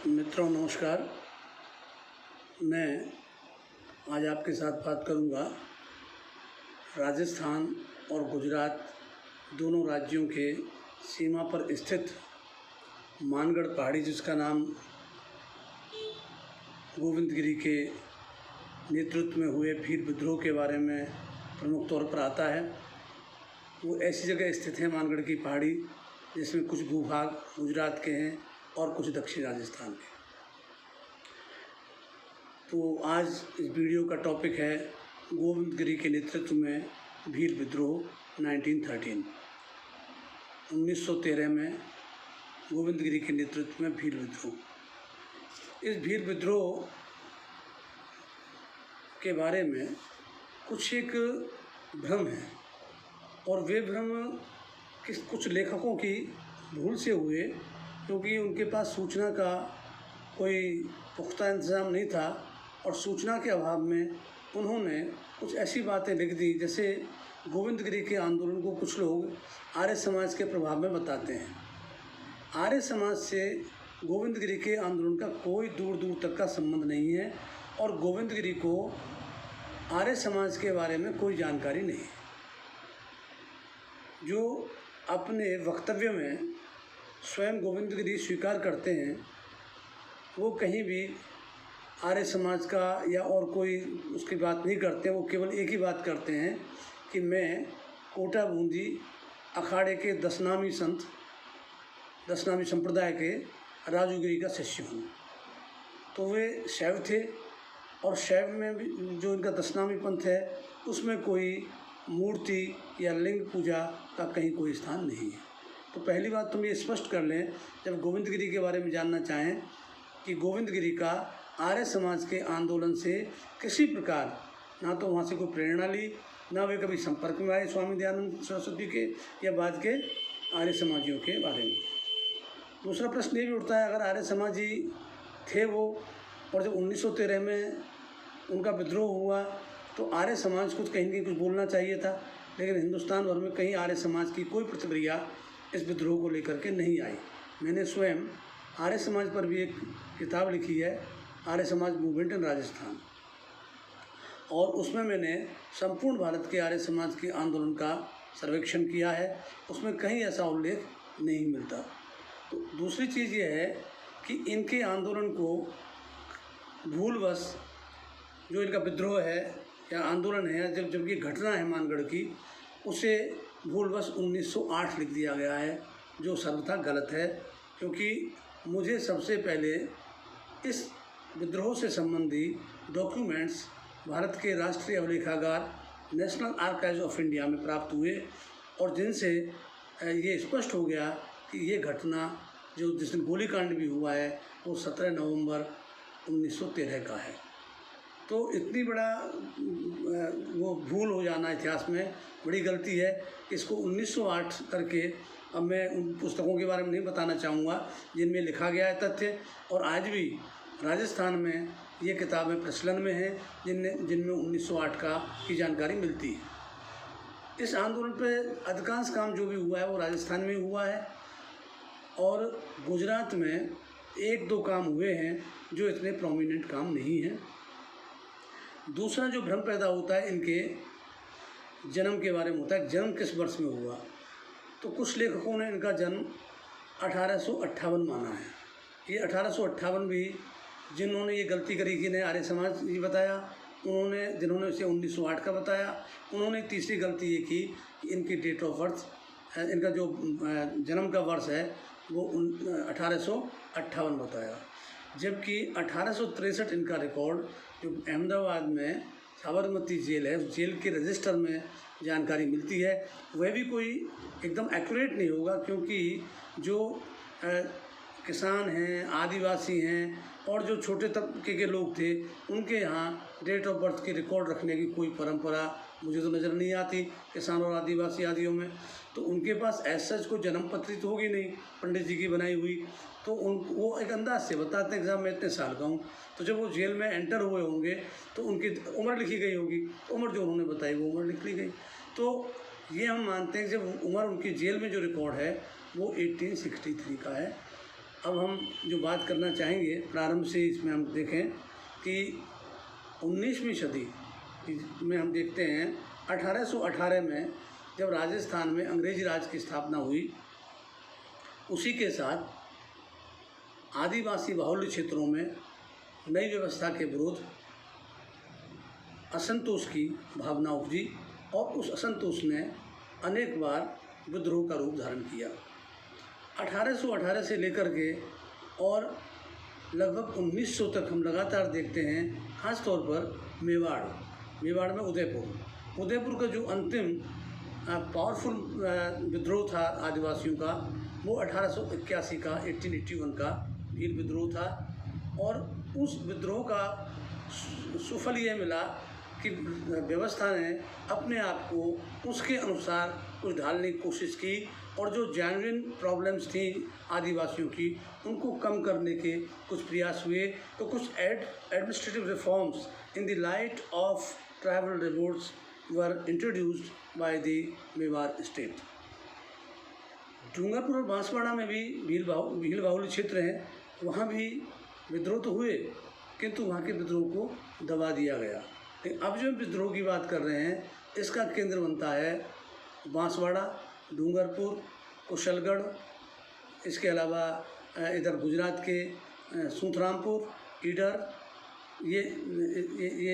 मित्रों नमस्कार। मैं आज आपके साथ बात करूंगा राजस्थान और गुजरात दोनों राज्यों के सीमा पर स्थित मानगढ़ पहाड़ी, जिसका नाम गोविंदगिरी के नेतृत्व में हुए भील विद्रोह के बारे में प्रमुख तौर पर आता है। वो ऐसी जगह स्थित है मानगढ़ की पहाड़ी जिसमें कुछ भूभाग गुजरात के हैं और कुछ दक्षिण राजस्थान के। तो आज इस वीडियो का टॉपिक है गोविंदगिरी के नेतृत्व में भील विद्रोह 1913। 1913 में गोविंदगिरी के नेतृत्व में भील विद्रोह। इस भील विद्रोह के बारे में कुछ एक भ्रम है और वे भ्रम कुछ लेखकों की भूल से हुए, क्योंकि उनके पास सूचना का कोई पुख्ता इंतज़ाम नहीं था और सूचना के अभाव में उन्होंने कुछ ऐसी बातें लिख दी जैसे गोविंदगिरी के आंदोलन को कुछ लोग आर्य समाज के प्रभाव में बताते हैं। आर्य समाज से गोविंदगिरी के आंदोलन का कोई दूर दूर तक का संबंध नहीं है और गोविंदगिरी को आर्य समाज के बारे में कोई जानकारी नहीं है। जो अपने वक्तव्य में स्वयं गोविंदगिरी स्वीकार करते हैं वो कहीं भी आर्य समाज का या और कोई उसकी बात नहीं करते। वो केवल एक ही बात करते हैं कि मैं कोटा बूंदी अखाड़े के दशनामी संत, दशनामी संप्रदाय के राजूगिरी का शिष्य हूँ। तो वे शैव थे और शैव में भी जो इनका दशनामी पंथ है उसमें कोई मूर्ति या लिंग पूजा का कहीं कोई स्थान नहीं है। तो पहली बात तुम ये स्पष्ट कर लें जब गोविंदगिरी के बारे में जानना चाहें कि गोविंदगिरी का आर्य समाज के आंदोलन से किसी प्रकार ना तो वहाँ से कोई प्रेरणा ली, ना वे कभी संपर्क में आए स्वामी दयानंद सरस्वती के या बाद के आर्य समाजियों के बारे में। दूसरा प्रश्न ये भी उठता है, अगर आर्य समाजी थे वो और जब 1913 में उनका विद्रोह हुआ तो आर्य समाज को कहीं न कहीं कुछ बोलना चाहिए था, लेकिन हिंदुस्तान भर में कहीं आर्य समाज की कोई प्रतिक्रिया इस विद्रोह को लेकर के नहीं आई। मैंने स्वयं आर्य समाज पर भी एक किताब लिखी है, आर्य समाज मूवमेंट इन राजस्थान, और उसमें मैंने संपूर्ण भारत के आर्य समाज के आंदोलन का सर्वेक्षण किया है। उसमें कहीं ऐसा उल्लेख नहीं मिलता। तो दूसरी चीज़ ये है कि इनके आंदोलन को भूलवश जो इनका विद्रोह है या आंदोलन है, जबकि घटना है मानगढ़ की, उसे भूलवश 1908 लिख दिया गया है, जो सर्वथा गलत है। क्योंकि मुझे सबसे पहले इस विद्रोह से संबंधी डॉक्यूमेंट्स भारत के राष्ट्रीय अभिलेखागार नेशनल आर्काइव्स ऑफ इंडिया में प्राप्त हुए और जिनसे ये स्पष्ट हो गया कि ये घटना जो जिस दिन गोलीकांड भी हुआ है वो 17 नवंबर 1913 का है। तो इतनी बड़ा वो भूल हो जाना इतिहास में बड़ी गलती है। इसको 1908 करके अब मैं उन पुस्तकों के बारे में नहीं बताना चाहूँगा जिनमें लिखा गया है तथ्य, और आज भी राजस्थान में ये किताबें प्रचलन में हैं जिनमें 1908 की जानकारी मिलती है। इस आंदोलन पे अधिकांश काम जो भी हुआ है वो राजस्थान में हुआ है और गुजरात में एक दो काम हुए हैं जो इतने प्रोमिनेंट काम नहीं हैं। दूसरा जो भ्रम पैदा होता है इनके जन्म के बारे में होता है, जन्म किस वर्ष में हुआ। तो कुछ लेखकों ने इनका जन्म 1858 माना है। ये 1858 भी जिन्होंने ये गलती करी कि ने आर्य समाज ये बताया, जिन्होंने इसे 1908 का बताया, उन्होंने तीसरी गलती ये की कि इनकी डेट ऑफ बर्थ, इनका जो जन्म का वर्ष है वो 1858 बताया। जबकि 1863 इनका रिकॉर्ड जो अहमदाबाद में साबरमती जेल है, उस जेल के रजिस्टर में जानकारी मिलती है, वह भी कोई एकदम एक्यूरेट नहीं होगा, क्योंकि जो किसान हैं, आदिवासी हैं और जो छोटे तबके के लोग थे उनके यहाँ डेट ऑफ बर्थ की रिकॉर्ड रखने की कोई परंपरा मुझे तो नज़र नहीं आती किसान और आदिवासी आदियों में। तो उनके पास ऐसा कोई जन्म पत्री तो होगी नहीं पंडित जी की बनाई हुई, तो वो एक अंदाज से बताते हैं कि साहब मैं इतने साल का हूँ। तो जब वो जेल में एंटर हुए होंगे तो उनकी उम्र लिखी गई होगी, तो उम्र जो उन्होंने बताई वो उम्र लिख ली गई। तो ये हम मानते हैं कि जब उम्र उनकी जेल में जो रिकॉर्ड है वो 1863 का है। अब हम जो बात करना चाहेंगे प्रारंभ से, इसमें हम देखें कि 19वीं सदी में हम देखते हैं 1818 में जब राजस्थान में अंग्रेजी राज की स्थापना हुई, उसी के साथ आदिवासी बाहुल्य क्षेत्रों में नई व्यवस्था के विरोध असंतोष की भावना उपजी और उस असंतोष ने अनेक बार विद्रोह का रूप धारण किया। 1818 से लेकर के और लगभग 1900 तक हम लगातार देखते हैं, ख़ास तौर पर मेवाड़ में उदयपुर का जो अंतिम पावरफुल विद्रोह था आदिवासियों का, वो 1881 का 1881 का भील विद्रोह था। और उस विद्रोह का सुफल ये मिला कि व्यवस्था ने अपने आप को उसके अनुसार कुछ ढालने की कोशिश की और जो जेन्युइन प्रॉब्लम्स थी आदिवासियों की, उनको कम करने के कुछ प्रयास हुए। तो कुछ administrative reforms in the light of tribal revolts were introduced by the Mewar state. Dungarpur और बांसवाड़ा में भी भील बाहुल्य क्षेत्र हैं, वहाँ भी विद्रोह तो हुए, किंतु वहाँ के विद्रोह को दबा दिया गया। अब जो विद्रोह की बात कर रहे हैं, इसका केंद्र बनता है बांसवाड़ा, डूंगरपुर, कुशलगढ़, इसके अलावा इधर गुजरात के सूथरामपुर, ईडर, ये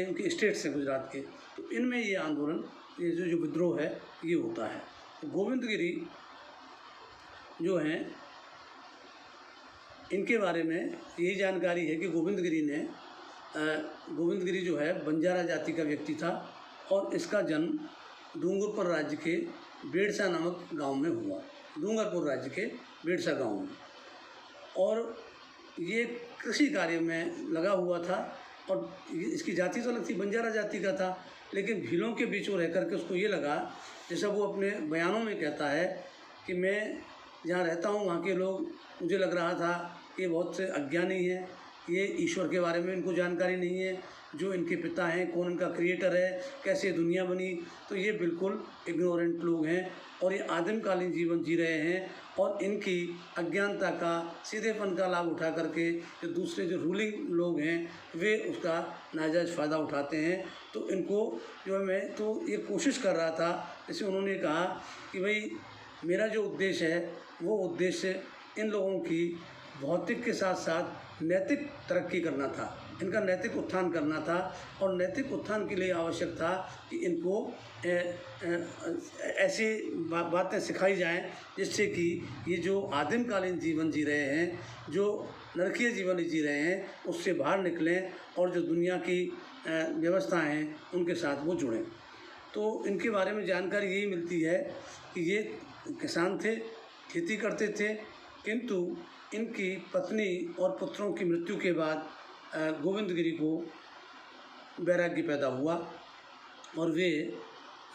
इनके स्टेट्स हैं गुजरात के। तो इनमें ये आंदोलन, ये जो विद्रोह है ये होता है। तो गोविंदगिरी जो हैं, इनके बारे में यही जानकारी है कि गोविंदगिरी जो है बंजारा जाति का व्यक्ति था और इसका जन्म डूंगरपुर राज्य के बेड़सा नामक गांव में हुआ, डूंगरपुर राज्य के बेड़सा गांव में। और ये कृषि कार्य में लगा हुआ था और इसकी जाति तो अलग थी, बंजारा जाति का था, लेकिन भीलों के बीच में रह कर के उसको ये लगा, जैसा वो अपने बयानों में कहता है कि मैं जहाँ रहता हूँ वहाँ के लोग, मुझे लग रहा था कि बहुत से अज्ञानी हैं, ये ईश्वर के बारे में इनको जानकारी नहीं है, जो इनके पिता हैं, कौन इनका क्रिएटर है, कैसे दुनिया बनी, तो ये बिल्कुल इग्नोरेंट लोग हैं और ये आदिमकालीन जीवन जी रहे हैं और इनकी अज्ञानता का, सीधेपन का लाभ उठा करके जो दूसरे जो रूलिंग लोग हैं वे उसका नाजायज़ फ़ायदा उठाते हैं। तो इनको जो है, मैं तो ये कोशिश कर रहा था, जैसे उन्होंने कहा कि भाई मेरा जो उद्देश्य है वो उद्देश्य इन लोगों की भौतिक के साथ साथ नैतिक तरक्की करना था, इनका नैतिक उत्थान करना था। और नैतिक उत्थान के लिए आवश्यक था कि इनको ऐसी बातें सिखाई जाएं जिससे कि ये जो आदिमकालीन जीवन जी रहे हैं, जो नरकीय जीवन जी रहे हैं, उससे बाहर निकलें और जो दुनिया की व्यवस्थाएं हैं उनके साथ वो जुड़ें। तो इनके बारे में जानकारी यही मिलती है कि ये किसान थे, खेती करते थे, किंतु इनकी पत्नी और पुत्रों की मृत्यु के बाद गोविंदगिरी को वैराग्य पैदा हुआ और वे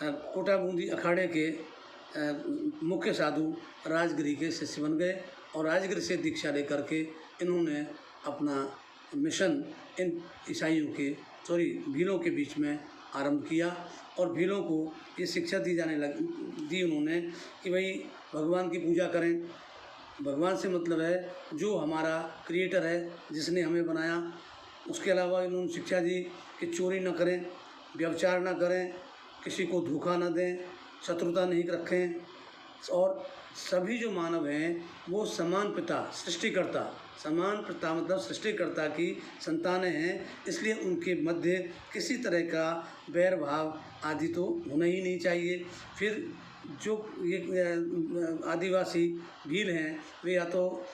कोटा बूंदी अखाड़े के मुख्य साधु राजगिरी के शिष्य बन गए और राजगिरी से दीक्षा लेकर के इन्होंने अपना मिशन इन ईसाइयों के भीलों के बीच में आरंभ किया। और भीलों को ये शिक्षा दी उन्होंने कि भाई भगवान की पूजा करें। भगवान से मतलब है जो हमारा क्रिएटर है, जिसने हमें बनाया। उसके अलावा इन्होंने शिक्षा दी कि चोरी न करें, व्यभिचार न करें, किसी को धोखा न दें, शत्रुता नहीं रखें और सभी जो मानव हैं वो समान पिता मतलब सृष्टिकर्ता की संतानें हैं, इसलिए उनके मध्य किसी तरह का बैर भाव आदि तो होना ही नहीं चाहिए। फिर जो ये आदिवासी भील हैं वे या तो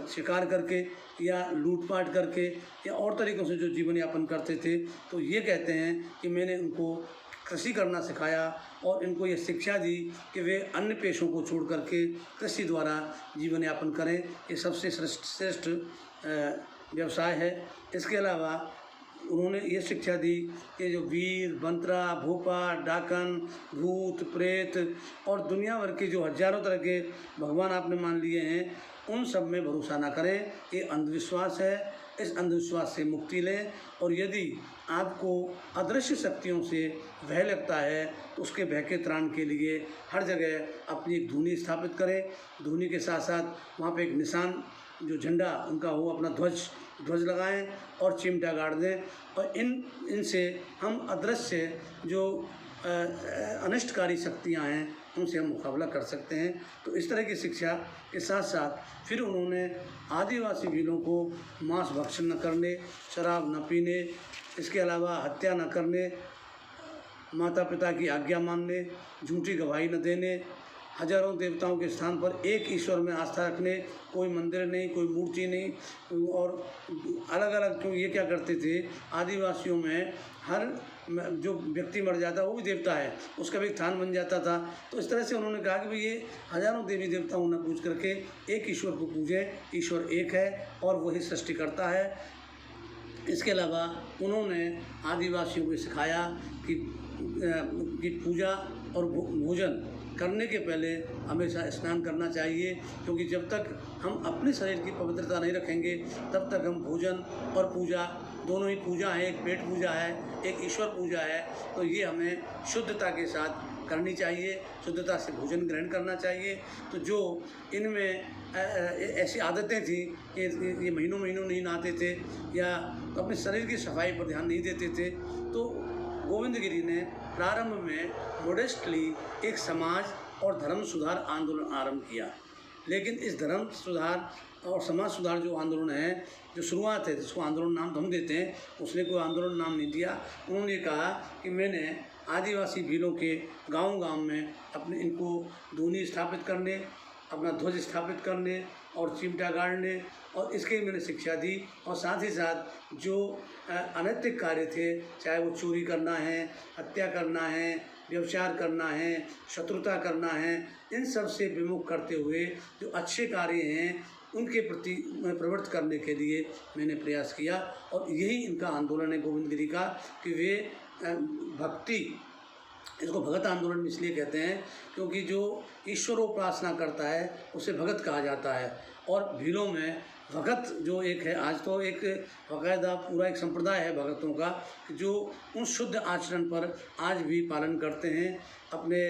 शिकार करके या लूटपाट करके या और तरीक़ों से जो जीवन यापन करते थे, तो ये कहते हैं कि मैंने उनको कृषि करना सिखाया और इनको ये शिक्षा दी कि वे अन्य पेशों को छोड़ करके कृषि द्वारा जीवन यापन करें। ये सबसे श्रेष्ठ व्यवसाय है। इसके अलावा उन्होंने ये शिक्षा दी कि जो वीर, बंतरा, भोपा, डाकन, भूत, प्रेत और दुनिया भर के जो हजारों तरह के भगवान आपने मान लिए हैं, उन सब में भरोसा ना करें। ये अंधविश्वास है। इस अंधविश्वास से मुक्ति लें और यदि आपको अदृश्य शक्तियों से भय लगता है तो उसके भय के त्राण के लिए हर जगह अपनी एक धूनी स्थापित करें। धूनी के साथ साथ वहाँ पे एक निशान जो झंडा उनका हो, अपना ध्वज लगाएं और चिमटा गाड़ दें, और इनसे हम अदृश्य जो अनिष्टकारी शक्तियां हैं उनसे हम मुकाबला कर सकते हैं। तो इस तरह की शिक्षा के साथ साथ फिर उन्होंने आदिवासी भीलों को मांस भक्षण न करने, शराब न पीने, इसके अलावा हत्या न करने, माता पिता की आज्ञा मानने, झूठी गवाही न देने, हजारों देवताओं के स्थान पर एक ईश्वर में आस्था रखने, कोई मंदिर नहीं, कोई मूर्ति नहीं, और अलग अलग। क्यों ये क्या करते थे, आदिवासियों में हर जो व्यक्ति मर जाता वो भी देवता है, उसका भी स्थान बन जाता था। तो इस तरह से उन्होंने कहा कि भाई ये हजारों देवी देवताओं ने पूज करके एक ईश्वर को पूजें, ईश्वर एक है और वही सृष्टि करता है। इसके अलावा उन्होंने आदिवासियों को सिखाया कि पूजा और भोजन करने के पहले हमेशा स्नान करना चाहिए, क्योंकि जब तक हम अपने शरीर की पवित्रता नहीं रखेंगे तब तक हम भोजन और पूजा दोनों ही पूजा है, एक पेट पूजा है, एक ईश्वर पूजा है। तो ये हमें शुद्धता के साथ करनी चाहिए, शुद्धता से भोजन ग्रहण करना चाहिए। तो जो इनमें ऐसी आदतें थी कि ये महीनों नहीं नहाते थे या अपने शरीर की सफाई पर ध्यान नहीं देते थे, तो गोविंद गिरी ने प्रारंभ में मोडेस्टली एक समाज और धर्म सुधार आंदोलन आरंभ किया। लेकिन इस धर्म सुधार और समाज सुधार जो आंदोलन है, जो शुरुआत है, जिसको आंदोलन नाम हम देते हैं, उसने कोई आंदोलन नाम नहीं दिया। उन्होंने कहा कि मैंने आदिवासी भीलों के गांव में अपने इनको दूनी स्थापित करने, अपना ध्वज स्थापित करने और चिमटा गाड़ने, और इसके मैंने शिक्षा दी। और साथ ही साथ जो अनैतिक कार्य थे, चाहे वो चोरी करना है, हत्या करना है, व्यभिचार करना है, शत्रुता करना है, इन सब से विमुख करते हुए जो अच्छे कार्य हैं उनके प्रति प्रवृत्त करने के लिए मैंने प्रयास किया। और यही इनका आंदोलन है गोविंद गिरी का, कि वे भक्ति, इसको भगत आंदोलन इसलिए कहते हैं क्योंकि जो ईश्वरोपासना करता है उसे भगत कहा जाता है। और भीलों में भगत जो एक है, आज तो एक बाकायदा पूरा एक संप्रदाय है भगतों का, जो उन शुद्ध आचरण पर आज भी पालन करते हैं अपने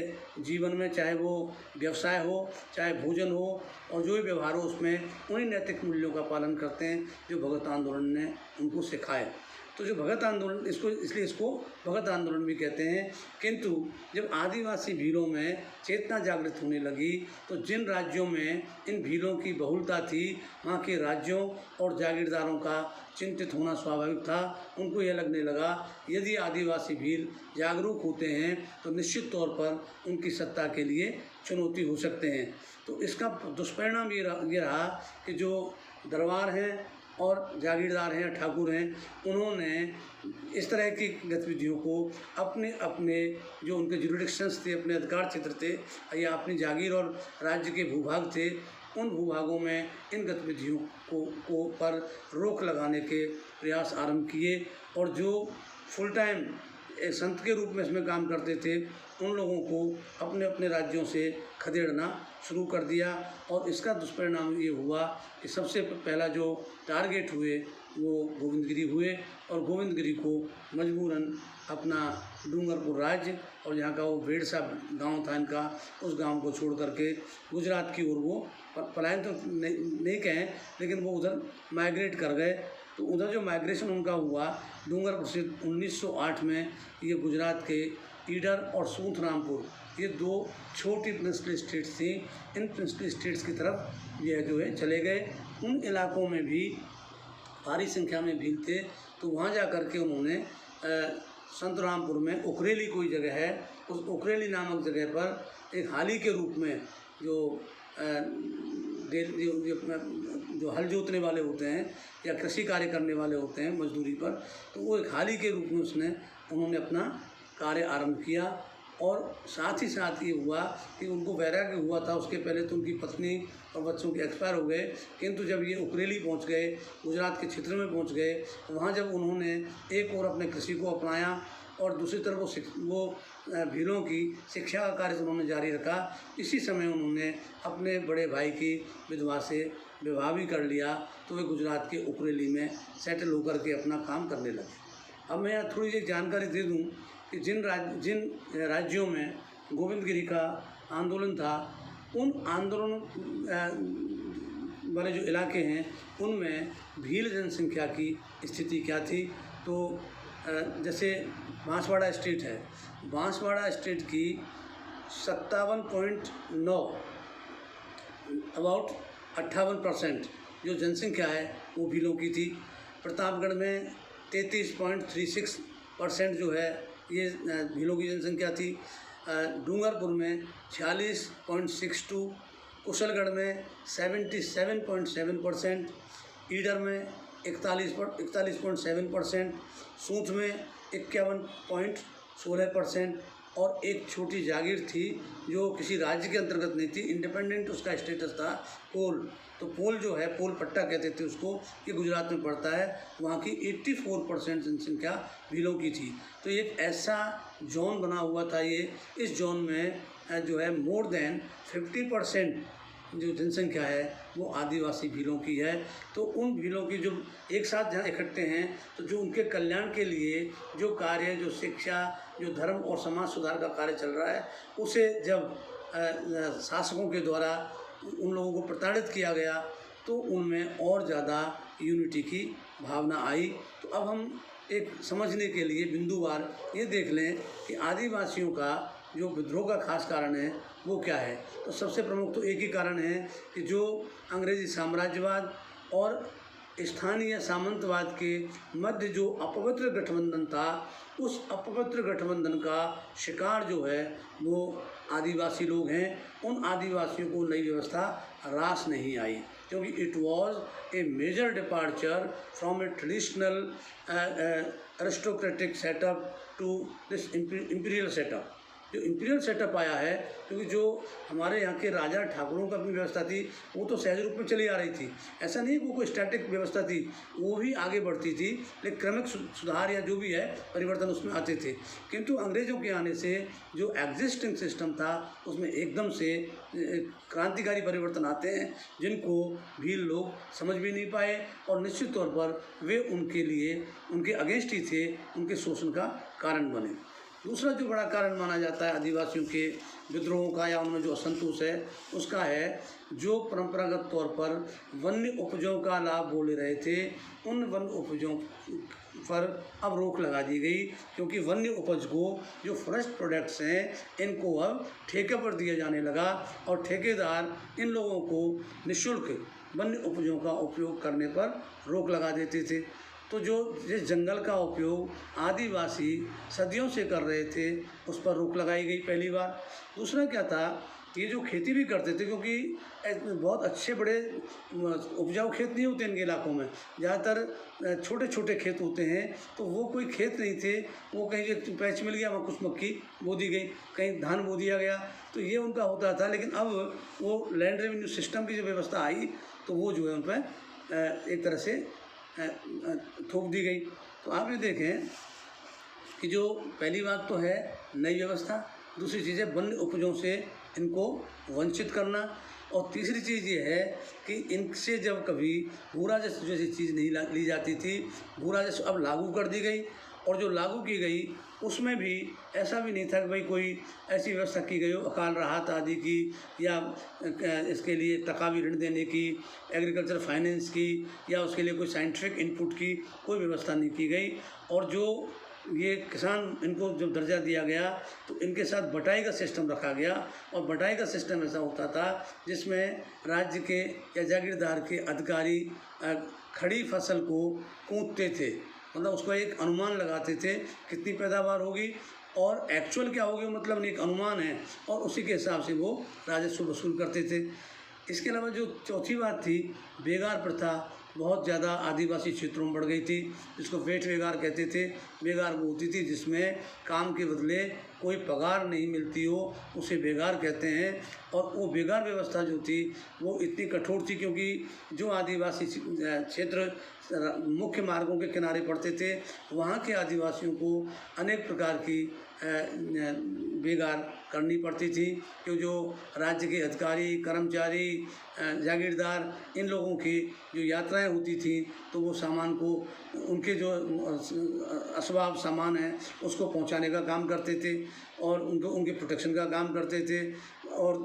जीवन में, चाहे वो व्यवसाय हो, चाहे भोजन हो, और जो भी व्यवहार हो उसमें उन्हीं नैतिक मूल्यों का पालन करते हैं जो भगत आंदोलन ने उनको सिखाए। तो जो भगत आंदोलन, इसलिए इसको भगत आंदोलन भी कहते हैं। किंतु जब आदिवासी भीलों में चेतना जागृत होने लगी तो जिन राज्यों में इन भीलों की बहुलता थी, वहाँ के राज्यों और जागीरदारों का चिंतित होना स्वाभाविक था। उनको यह लगने लगा यदि आदिवासी भील जागरूक होते हैं तो निश्चित तौर पर उनकी सत्ता के लिए चुनौती हो सकते हैं। तो इसका दुष्परिणाम ये रहा कि जो दरबार हैं और जागीरदार हैं, ठाकुर हैं, उन्होंने इस तरह की गतिविधियों को अपने अपने जो उनके जुरिडिक्शंस थे, अपने अधिकार क्षेत्र थे या अपनी जागीर और राज्य के भूभाग थे, उन भूभागों में इन गतिविधियों को पर रोक लगाने के प्रयास आरंभ किए। और जो फुल टाइम संत के रूप में इसमें काम करते थे उन लोगों को अपने अपने राज्यों से खदेड़ना शुरू कर दिया। और इसका दुष्परिणाम ये हुआ कि सबसे पहला जो टारगेट हुए वो गोविंद गिरी हुए, और गोविंद गिरी को मजबूरन अपना डूंगरपुर राज्य और यहाँ का वो वेड़सा गांव था इनका, उस गांव को छोड़ करके गुजरात की ओर वो पलायन तो नहीं कहें, लेकिन वो उधर माइग्रेट कर गए। तो उधर जो माइग्रेशन उनका हुआ डूंगरपुर से 1908 में, ये गुजरात के ईडर और सूंथरामपुर, ये दो छोटी प्रिंसली स्टेट्स थी, इन प्रिंसली स्टेट्स की तरफ ये जो है चले गए। उन इलाकों में भी भारी संख्या में भील थे, तो वहाँ जा कर के उन्होंने संतरामपुर में उखरेली कोई जगह है, उस उखरेली नामक जगह पर एक हाली के रूप में जो हल जोतने वाले होते हैं या कृषि कार्य करने वाले होते हैं मजदूरी पर, तो वो एक हाली के रूप में उन्होंने अपना कार्य आरंभ किया। और साथ ही साथ ये हुआ कि उनको वैराग्य हुआ था, उसके पहले तो उनकी पत्नी और बच्चों के एक्सपायर हो गए, किंतु जब ये उखरेली पहुंच गए, गुजरात के क्षेत्र में पहुंच गए, वहाँ जब उन्होंने एक और अपने कृषि को अपनाया और दूसरी तरफ वो भीलों की शिक्षा का कार्य उन्होंने जारी रखा। इसी समय उन्होंने अपने बड़े भाई की विधवा से विवाह भी कर लिया, तो वे गुजरात के उखरेली में सेटल होकर के अपना काम करने लगे। अब मैं यहाँ थोड़ी सी जानकारी दे दूँ कि जिन राज्यों में गोविंद गिरी का आंदोलन था, उन आंदोलन वाले जो इलाके हैं उनमें भील जनसंख्या की स्थिति क्या थी। तो जैसे बांसवाड़ा स्टेट है, बांसवाड़ा स्टेट की 57.9 अबाउट 58% जो जनसंख्या है वो भीलों की थी। प्रतापगढ़ में 33.36% जो है ये भीलों की जनसंख्या थी। डूंगरपुर में 46.62, कुशलगढ़ में 77.7%, ईडर में 41.7%, सूंठ में 51.16% और एक छोटी जागीर थी जो किसी राज्य के अंतर्गत नहीं थी, इंडिपेंडेंट उसका स्टेटस था, पोल। तो पोल जो है, पोल पट्टा कहते थे उसको, ये गुजरात में पड़ता है। वहाँ की 84% जनसंख्या भीलों की थी। तो एक ऐसा जोन बना हुआ था ये, इस जोन में जो है मोर देन 50% जो जनसंख्या है वो आदिवासी भीलों की है। तो उन भीलों की जो एक साथ जहाँ इकट्ठे हैं, तो जो उनके कल्याण के लिए जो कार्य, जो शिक्षा, जो धर्म और समाज सुधार का कार्य चल रहा है, उसे जब शासकों के द्वारा उन लोगों को प्रताड़ित किया गया तो उनमें और ज़्यादा यूनिटी की भावना आई। तो अब हम एक समझने के लिए बिंदुवार ये देख लें कि आदिवासियों का जो विद्रोह का खास कारण है वो क्या है। तो सबसे प्रमुख तो एक ही कारण है कि जो अंग्रेजी साम्राज्यवाद और स्थानीय सामंतवाद के मध्य जो अपवित्र गठबंधन था, उस अपवित्र गठबंधन का शिकार जो है वो आदिवासी लोग हैं। उन आदिवासियों को नई व्यवस्था रास नहीं आई, क्योंकि it was a major departure from a traditional aristocratic setup to this imperial setup. जो इम्पीरियल सेटअप आया है, क्योंकि जो हमारे यहाँ के राजा ठाकुरों का अपनी व्यवस्था थी वो तो सहज रूप में चली आ रही थी। ऐसा नहीं वो कोई स्टैटिक व्यवस्था थी, वो भी आगे बढ़ती थी, लेकिन क्रमिक सुधार या जो भी है परिवर्तन उसमें आते थे। किंतु अंग्रेज़ों के आने से जो एग्जिस्टिंग सिस्टम था उसमें एकदम से क्रांतिकारी परिवर्तन आते हैं, जिनको भील लोग समझ भी नहीं पाए और निश्चित तौर पर वे उनके लिए, उनके अगेंस्ट ही थे, उनके शोषण का कारण बने। दूसरा जो बड़ा कारण माना जाता है आदिवासियों के विद्रोहों का या उनमें जो असंतोष है उसका है, जो परंपरागत तौर पर वन्य उपजों का लाभ बोले रहे थे, उन वन्य उपजों पर अब रोक लगा दी गई, क्योंकि वन्य उपज को जो फॉरेस्ट प्रोडक्ट्स हैं इनको अब ठेके पर दिया जाने लगा और ठेकेदार इन लोगों को निःशुल्क वन्य उपजों का उपयोग करने पर रोक लगा देते थे। तो जो जिस जंगल का उपयोग आदिवासी सदियों से कर रहे थे उस पर रोक लगाई गई पहली बार। दूसरा क्या था, ये जो खेती भी करते थे, क्योंकि बहुत अच्छे बड़े उपजाऊ खेत नहीं होते इनके इलाकों में, ज़्यादातर छोटे छोटे खेत होते हैं। तो वो कोई खेत नहीं थे, वो कहीं एक पैच मिल गया वहाँ कुछ मक्की बो दी गई, कहीं धान बो दिया गया, तो ये उनका होता था। लेकिन अब वो लैंड रेवेन्यू सिस्टम की जो व्यवस्था आई तो वो जो है उन पर एक तरह से थोप दी गई। तो आप ये देखें कि जो पहली बात तो है नई व्यवस्था, दूसरी चीज़ है वन्य उपजों से इनको वंचित करना, और तीसरी चीज़ ये है कि इनसे जब कभी भूरा जैसी चीज़ नहीं ली जाती थी, भूरा जैसे अब लागू कर दी गई, और जो लागू की गई उसमें भी ऐसा भी नहीं था कि भाई कोई ऐसी व्यवस्था की गई हो अकाल राहत आदि की, या इसके लिए तकावी ऋण देने की, एग्रीकल्चर फाइनेंस की, या उसके लिए कोई साइंटिफिक इनपुट की कोई व्यवस्था नहीं की गई। और जो ये किसान, इनको जब दर्जा दिया गया तो इनके साथ बटाई का सिस्टम रखा गया, और बटाई का सिस्टम ऐसा होता था जिसमें राज्य के या जागीरदार के अधिकारी खड़ी फसल को कूटते थे, मतलब उसको एक अनुमान लगाते थे कितनी पैदावार होगी और एक्चुअल क्या होगी, मतलब एक अनुमान है, और उसी के हिसाब से वो राजस्व वसूल करते थे। इसके अलावा जो चौथी बात थी, बेगार प्रथा बहुत ज़्यादा आदिवासी क्षेत्रों में बढ़ गई थी, जिसको वेट बेगार कहते थे। बेगार वो होती थी जिसमें काम के बदले कोई पगार नहीं मिलती हो, उसे बेगार कहते हैं। और वो बेगार व्यवस्था जो थी वो इतनी कठोर थी, क्योंकि जो आदिवासी क्षेत्र मुख्य मार्गों के किनारे पड़ते थे, वहाँ के आदिवासियों को अनेक प्रकार की बेगार करनी पड़ती थी, क्यों जो राज्य के अधिकारी, कर्मचारी, जागीरदार, इन लोगों की जो यात्राएं होती थी तो वो सामान को, उनके जो असबाब सामान है उसको पहुंचाने का काम करते थे, और उनके प्रोटेक्शन का काम करते थे। और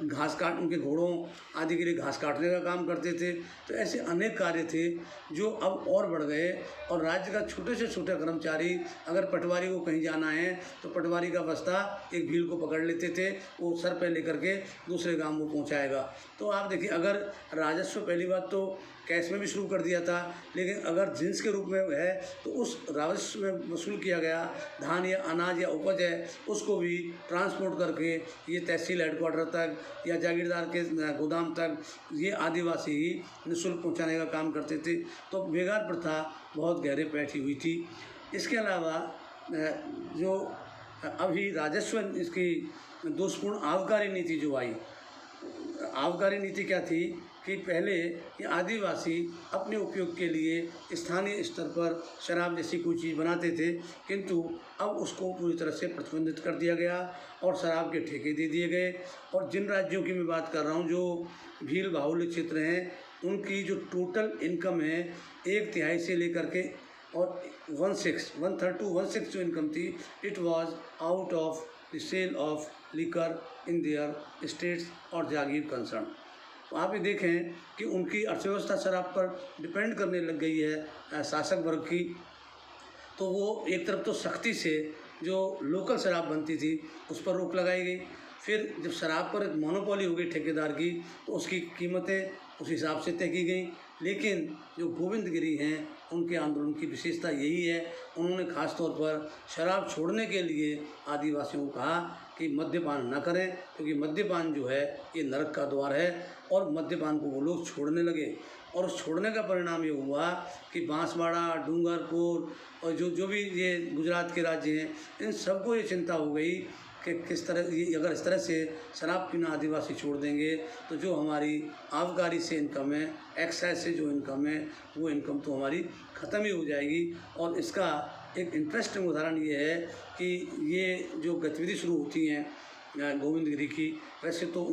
घास काट उनके घोड़ों आदि के लिए घास काटने का काम करते थे। तो ऐसे अनेक कार्य थे जो अब और बढ़ गए, और राज्य का छोटे से छोटा कर्मचारी, अगर पटवारी को कहीं जाना है तो पटवारी का बस्ता एक भील को पकड़ लेते थे, वो सर पे लेकर के दूसरे गांव में पहुंचाएगा। तो आप देखिए, अगर राजस्व पहली बात तो कैश में भी शुरू कर दिया था, लेकिन अगर जिन्स के रूप में है तो उस राजस्व में वसूल किया गया धान या अनाज या उपज है, उसको भी ट्रांसपोर्ट करके ये तहसील हेडक्वार्टर तक या जागीरदार के गोदाम तक ये आदिवासी ही निःशुल्क पहुंचाने का काम करते थे। तो बेगार प्रथा बहुत गहरे बैठी हुई थी। इसके अलावा जो अभी राजस्व इसकी दोषपूर्ण आबकारी नीति जो आई, आबकारी नीति क्या थी कि पहले ये आदिवासी अपने उपयोग के लिए स्थानीय स्तर पर शराब जैसी कोई चीज़ बनाते थे, किंतु अब उसको पूरी तरह से प्रतिबंधित कर दिया गया और शराब के ठेके दे दिए गए। और जिन राज्यों की मैं बात कर रहा हूँ जो भील बाहुल्य क्षेत्र हैं, उनकी जो टोटल इनकम है 1/3 से लेकर के और 1/3 to 1/6 जो इनकम थी, it was out of the sale of liquor in their states और जागीर कंसर्न। तो आप ये देखें कि उनकी अर्थव्यवस्था शराब पर डिपेंड करने लग गई है शासक वर्ग की। तो वो एक तरफ तो सख्ती से जो लोकल शराब बनती थी उस पर रोक लगाई गई, फिर जब शराब पर मोनोपोली हो गई ठेकेदार की तो उसकी कीमतें उस हिसाब से तय की गई। लेकिन जो गोविंद गिरी हैं, उनके आंदोलन की विशेषता यही है, उन्होंने ख़ास तौर पर शराब छोड़ने के लिए आदिवासियों को कहा कि मद्यपान न करें, क्योंकि मद्यपान जो है ये नरक का द्वार है। और मद्यपान को वो लोग छोड़ने लगे, और उस छोड़ने का परिणाम ये हुआ कि बांसवाड़ा, डूंगरपुर और जो भी ये गुजरात के राज्य हैं, इन सबको ये चिंता हो गई कि किस तरह ये अगर इस तरह से शराब पीना आदिवासी छोड़ देंगे तो जो हमारी आबकारी से इनकम है, एक्साइज से जो इनकम है, वो इनकम तो हमारी ख़त्म ही हो जाएगी। और इसका एक इंटरेस्टिंग उदाहरण ये है कि ये जो गतिविधि शुरू होती हैं गोविंद गिरी की, वैसे तो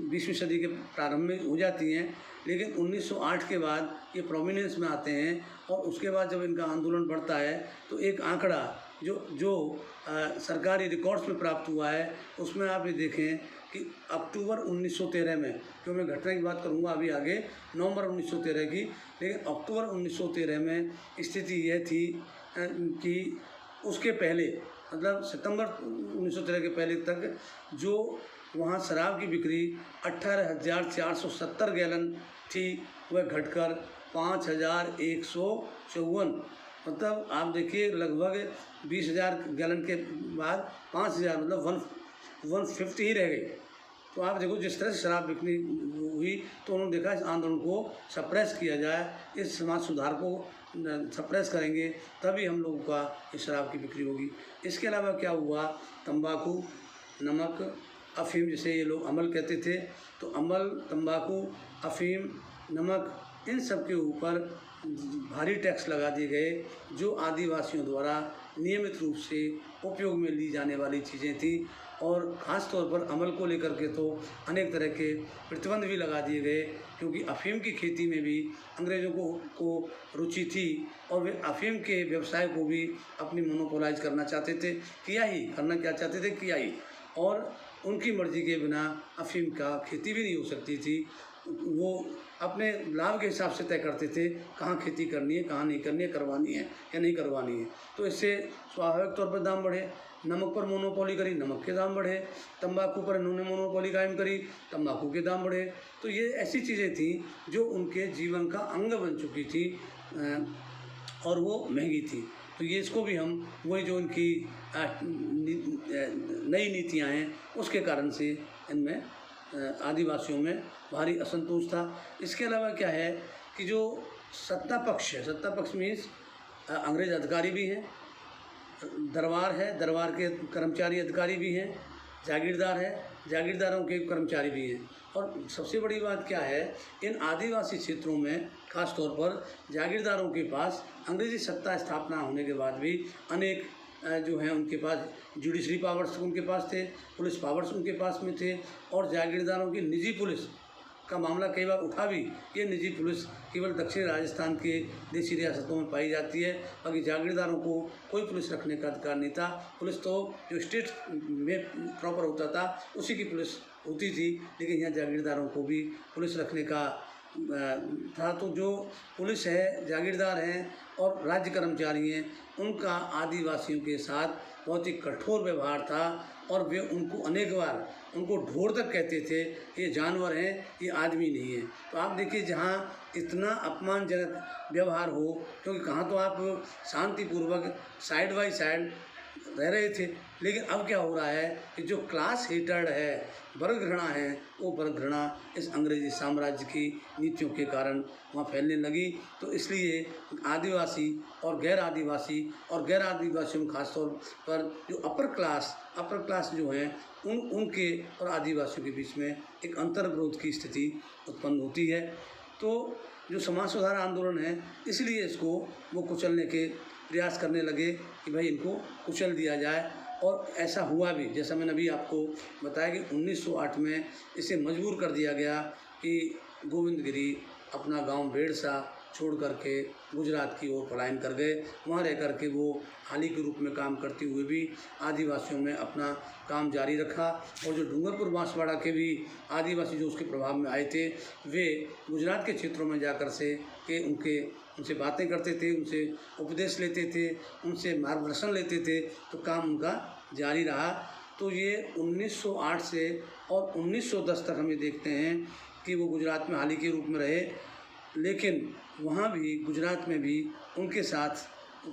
20वीं सदी के प्रारंभ में हो जाती हैं, लेकिन 1908 के बाद ये प्रोमिनेंस में आते हैं। और उसके बाद जब इनका आंदोलन बढ़ता है तो एक आंकड़ा जो सरकारी रिकॉर्ड्स में प्राप्त हुआ है, उसमें आप ये देखें कि अक्टूबर 1913 में, क्यों मैं घटना की बात करूंगा अभी आगे, नवंबर 1913 की, लेकिन अक्टूबर 1913 में स्थिति यह थी कि उसके पहले मतलब सितंबर 1913 के पहले तक जो वहाँ शराब की बिक्री 18,470 गैलन थी, वह घटकर 5,154, मतलब आप देखिए लगभग 20,000 गैलन के बाद 5,000 मतलब 150 ही रह गई। तो आप देखो जिस तरह से शराब बिक्री हुई, तो उन्होंने देखा इस आंदोलन को सप्रेस किया जाए, इस समाज सुधार को सप्रेस करेंगे तभी हम लोगों का इस शराब की बिक्री होगी। इसके अलावा क्या हुआ, तंबाकू, नमक, अफीम जिसे ये लोग अमल कहते थे, तो अमल, तंबाकू, अफीम, नमक, इन सब के ऊपर भारी टैक्स लगा दिए गए, जो आदिवासियों द्वारा नियमित रूप से उपयोग में ली जाने वाली चीज़ें थी। और ख़ास तौर पर अमल को लेकर के तो अनेक तरह के प्रतिबंध भी लगा दिए गए, क्योंकि अफीम की खेती में भी अंग्रेज़ों को रुचि थी और वे अफीम के व्यवसाय को भी अपनी मोनोपोलाइज करना चाहते थे, करना चाहते थे, और उनकी मर्ज़ी के बिना अफीम का खेती भी नहीं हो सकती थी। वो अपने लाभ के हिसाब से तय करते थे कहाँ खेती करनी है, कहाँ नहीं करनी है, करवानी है या नहीं करवानी है। तो इससे स्वाभाविक तौर पर दाम बढ़े। नमक पर मोनोपोली करी, नमक के दाम बढ़े। तंबाकू पर इन्होंने मोनोपोली कायम करी, तंबाकू के दाम बढ़े। तो ये ऐसी चीज़ें थी जो उनके जीवन का अंग बन चुकी थी और वो महंगी थी। तो ये इसको भी हम वही जो इनकी नई नीतियाँ हैं उसके कारण से इनमें आदिवासियों में भारी असंतोष था। इसके अलावा क्या है कि जो सत्ता पक्ष है, सत्ता पक्ष मीन्स अंग्रेज अधिकारी भी हैं, दरबार है, दरबार के कर्मचारी अधिकारी भी हैं, जागीरदार है, जागीरदारों के कर्मचारी भी हैं। और सबसे बड़ी बात क्या है, इन आदिवासी क्षेत्रों में खास तौर पर जागीरदारों के पास अंग्रेजी सत्ता स्थापना होने के बाद भी अनेक जो हैं उनके पास जुडिशरी पावर्स उनके पास थे, पुलिस पावर्स उनके पास में थे, और जागीरदारों की निजी पुलिस का मामला कई बार उठा भी। ये निजी पुलिस केवल दक्षिणी राजस्थान के देसी रियासतों में पाई जाती है, बाकी जागीरदारों को कोई पुलिस रखने का अधिकार नहीं था। पुलिस तो जो स्टेट में प्रॉपर होता था उसी की पुलिस होती थी, लेकिन यहाँ जागीरदारों को भी पुलिस रखने का था। तो जो पुलिस है, जागीरदार हैं और राज्य कर्मचारी हैं, उनका आदिवासियों के साथ बहुत ही कठोर व्यवहार था और वे उनको अनेक बार उनको ढोर तक कहते थे, ये जानवर हैं, ये आदमी नहीं है। तो आप देखिए, जहाँ इतना अपमानजनक व्यवहार हो, क्योंकि कहाँ तो आप शांतिपूर्वक साइड बाई साइड रह रहे थे, लेकिन अब क्या हो रहा है कि जो क्लास हेटर्ड है, वर्ग घृणा है, वो वर्ग घृणा इस अंग्रेजी साम्राज्य की नीतियों के कारण वहाँ फैलने लगी। तो इसलिए आदिवासी और गैर आदिवासियों में खासतौर पर जो अपर क्लास जो हैं, उनके और आदिवासियों के बीच में एक अंतर्विरोध की स्थिति उत्पन्न होती है। तो जो समाज सुधार आंदोलन है, इसलिए इसको वो कुचलने के प्रयास करने लगे कि भाई इनको कुचल दिया जाए, और ऐसा हुआ भी। जैसा मैंने अभी आपको बताया कि 1908 में इसे मजबूर कर दिया गया कि गोविंद गिरी अपना गांव बेड़सा छोड़ करके गुजरात की ओर पलायन कर गए। वहाँ रह कर के वो हाली के रूप में काम करते हुए भी आदिवासियों में अपना काम जारी रखा। और जो डूंगरपुर बांसवाड़ा के भी आदिवासी जो उसके प्रभाव में आए थे, वे गुजरात के क्षेत्रों में जाकर से के उनसे बातें करते थे, उनसे उपदेश लेते थे, उनसे मार्गदर्शन लेते थे, तो काम उनका जारी रहा। तो ये 1908 से और 1910 तक हम ये देखते हैं कि वो गुजरात में हाली के रूप में रहे, लेकिन वहाँ भी गुजरात में भी उनके साथ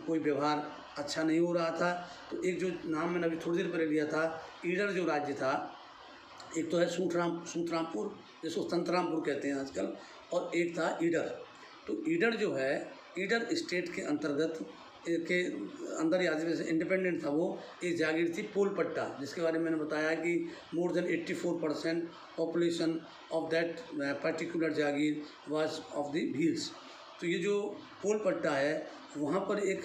कोई व्यवहार अच्छा नहीं हो रहा था। तो एक जो नाम मैंने अभी थोड़ी देर पहले लिया था, ईडर जो राज्य था, एक तो है सूतरामपुर, जिसको संतरामपुर कहते हैं आजकल, और एक था ईडर। तो ईडर जो है, ईडर स्टेट के अंतर्गत के अंदर ही आदिवासी इंडिपेंडेंट था वो। एक जागीर थी पोलपट्टा, जिसके बारे में मैंने बताया कि more than 84% population of that particular Jagir was of the Bhils. तो ये जो पोलपट्टा है, वहाँ पर एक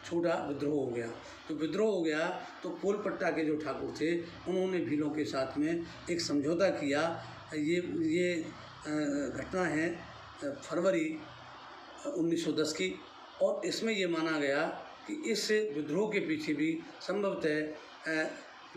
छोटा विद्रोह हो गया। तो विद्रोह हो गया तो पोलपट्टा के जो ठाकुर थे, उन्होंने भीलों के साथ में एक समझौता किया। ये घटना है फरवरी 1910 की, और इसमें ये माना गया कि इस विद्रोह के पीछे भी संभवतः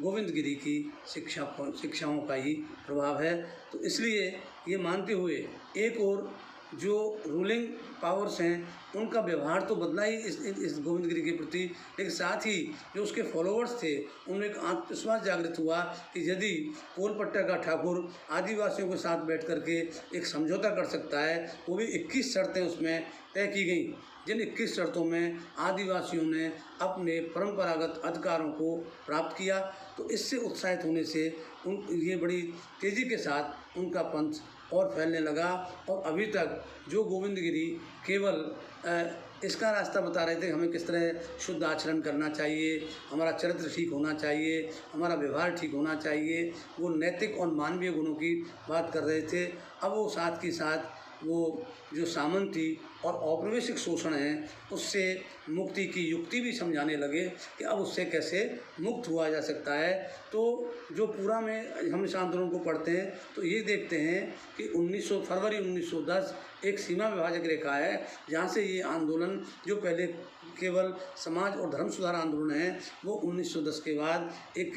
गोविंद गिरी की शिक्षाओं का ही प्रभाव है। तो इसलिए ये मानते हुए एक और जो रूलिंग पावर्स हैं, उनका व्यवहार तो बदला ही इस गोविंद गिरी के प्रति, लेकिन साथ ही जो उसके फॉलोअर्स थे, उनमें एक आत्मविश्वास जागृत हुआ कि यदि पोलपट्टा का ठाकुर आदिवासियों के साथ बैठ कर के एक समझौता कर सकता है, वो भी 21 शर्तें उसमें तय की गई, जिन 21 शर्तों में आदिवासियों ने अपने परंपरागत अधिकारों को प्राप्त किया। तो इससे उत्साहित होने से ये बड़ी तेज़ी के साथ उनका पंथ और फैलने लगा। और अभी तक जो गोविंद गिरी केवल इसका रास्ता बता रहे थे, हमें किस तरह शुद्ध आचरण करना चाहिए, हमारा चरित्र ठीक होना चाहिए, हमारा व्यवहार ठीक होना चाहिए, वो नैतिक और मानवीय गुणों की बात कर रहे थे। अब वो साथ के साथ वो जो सामंती और औपनिवेशिक शोषण है, उससे मुक्ति की युक्ति भी समझाने लगे कि अब उससे कैसे मुक्त हुआ जा सकता है। तो जो पूरा में हम इस आंदोलन को पढ़ते हैं तो ये देखते हैं कि फरवरी 1910 एक सीमा विभाजक रेखा है, जहाँ से ये आंदोलन जो पहले केवल समाज और धर्म सुधार आंदोलन है, वो 1910 के बाद एक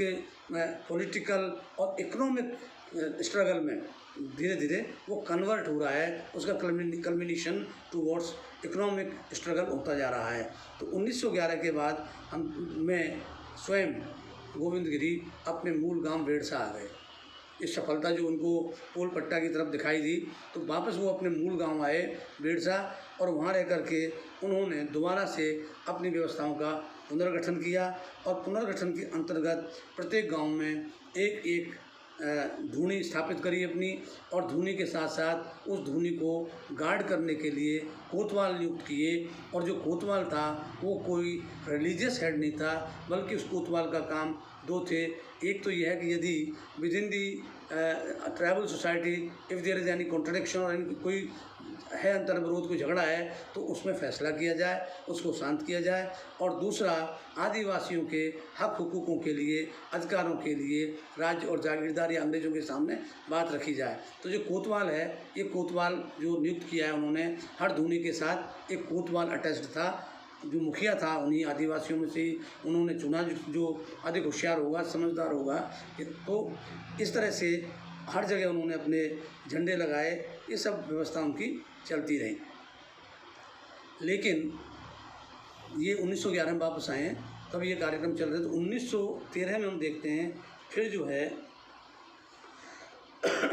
पॉलिटिकल और इकोनॉमिक स्ट्रगल में धीरे धीरे वो कन्वर्ट हो रहा है, उसका कल्मिनेशन टूवर्ड्स इकोनॉमिक स्ट्रगल होता जा रहा है। तो 1911 के बाद मैं स्वयं गोविंद गिरी अपने मूल गांव बेड़सा आ गए। इस सफलता जो उनको पोलपट्टा की तरफ दिखाई दी, तो वापस वो अपने मूल गांव आए बेड़सा, और वहाँ रह कर के उन्होंने दोबारा से अपनी व्यवस्थाओं का पुनर्गठन किया। और पुनर्गठन के अंतर्गत प्रत्येक गाँव में एक धूनी स्थापित करी अपनी, और धूनी के साथ साथ उस धूनी को गार्ड करने के लिए कोतवाल नियुक्त किए। और जो कोतवाल था वो कोई रिलीजियस हेड नहीं था, बल्कि उस कोतवाल का काम दो थे। एक तो यह है कि यदि within the tribal society if there is any contradiction और कोई है अंतर्विरोध, कोई झगड़ा है तो उसमें फैसला किया जाए, उसको शांत किया जाए। और दूसरा, आदिवासियों के हक हुकूकों के लिए, अधिकारों के लिए राज्य और जागीरदार या अंग्रेज़ों के सामने बात रखी जाए। तो जो कोतवाल है, ये कोतवाल जो नियुक्त किया है उन्होंने, हर धुनी के साथ एक कोतवाल अटैच्ड था, जो मुखिया था उन्हीं आदिवासियों में से ही उन्होंने चुना, जो अधिक होशियार होगा, समझदार होगा। तो इस तरह से हर जगह उन्होंने अपने झंडे लगाए, ये सब व्यवस्था उनकी चलती रही। लेकिन ये 1911 में वापस आए हैं, तब ये कार्यक्रम चल रहे। तो 1913 में हम देखते हैं फिर जो है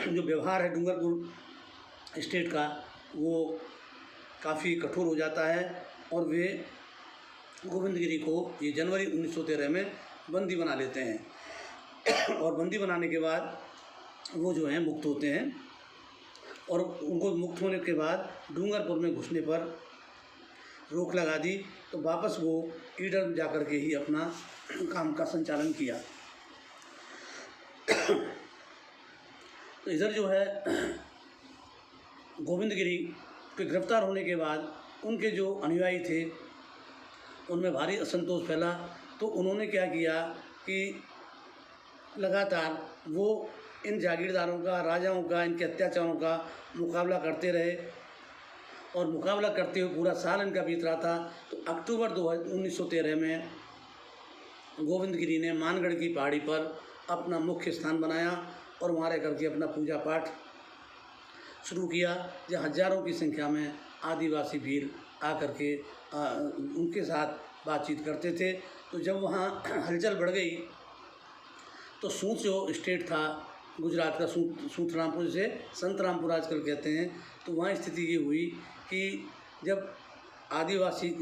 जो व्यवहार है डूंगरपुर स्टेट का, वो काफ़ी कठोर हो जाता है और वे गोविंदगिरी को ये जनवरी 1913 में बंदी बना लेते हैं। और बंदी बनाने के बाद वो जो हैं मुक्त होते हैं, और उनको मुक्त होने के बाद डूंगरपुर में घुसने पर रोक लगा दी। तो वापस वो ईडर जा कर के ही अपना काम का संचालन किया। तो इधर जो है गोविंदगिरी के गिरफ्तार होने के बाद उनके जो अनुयायी थे उनमें भारी असंतोष फैला। तो उन्होंने क्या किया कि लगातार वो इन जागीरदारों का, राजाओं का, इनके अत्याचारों का मुकाबला करते रहे, और मुकाबला करते हुए पूरा साल इनका बीत रहा था। तो अक्टूबर 1913 में गोविंदगिरी ने मानगढ़ की पहाड़ी पर अपना मुख्य स्थान बनाया और वहाँ रह करके अपना पूजा पाठ शुरू किया, जहाँ हजारों की संख्या में आदिवासी भील आकर के उनके साथ बातचीत करते थे। तो जब वहाँ हलचल बढ़ गई तो सूत जो स्टेट था गुजरात का, सूतरामपुर, जिसे संतरामपुर आजकल कहते हैं, तो वहाँ स्थिति ये हुई कि जब आदिवासियों